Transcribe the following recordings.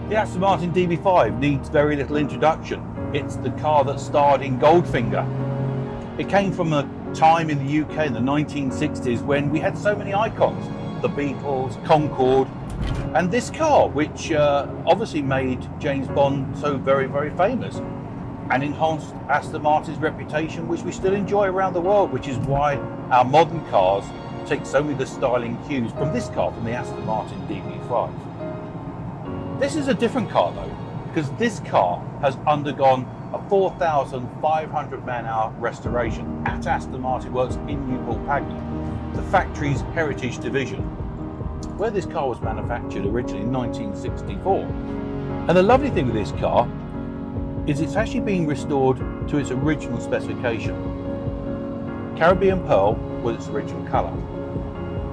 The Aston Martin DB5 needs very little introduction. It's the car that starred in Goldfinger. It came from a time in the UK in the 1960s when we had so many icons. The Beatles, Concorde, and this car, which obviously made James Bond so very, very famous and enhanced Aston Martin's reputation, which we still enjoy around the world, which is why our modern cars take so many of the styling cues from this car, from the Aston Martin DB5. This is a different car though, because this car has undergone a 4,500 man-hour restoration at Aston Martin Works in Newport, Pagnell, the factory's heritage division, where this car was manufactured originally in 1964. And the lovely thing with this car is it's actually being restored to its original specification. Caribbean Pearl was its original colour,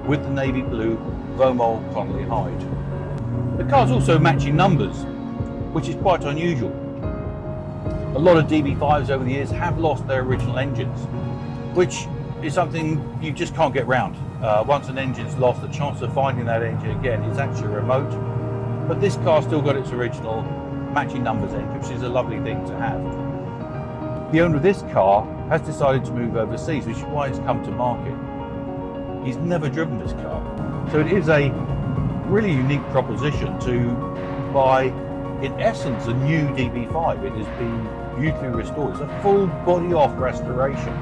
with the navy blue Vomol Connolly hide. The car's also matching numbers, which is quite unusual. A lot of DB5s over the years have lost their original engines, which is something you just can't get round. Once an engine's lost, the chance of finding that engine again is actually remote. But this car's still got its original matching numbers engine, which is a lovely thing to have. The owner of this car has decided to move overseas, which is why it's come to market. He's never driven this car. So it is a really unique proposition to buy, in essence, a new DB5. It has been beautifully restored. It's a full body-off restoration.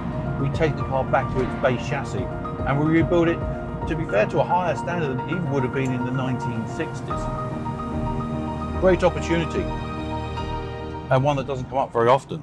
We take the car back to its base chassis and we rebuild it, to be fair, to a higher standard than it even would have been in the 1960s. Great opportunity, and one that doesn't come up very often.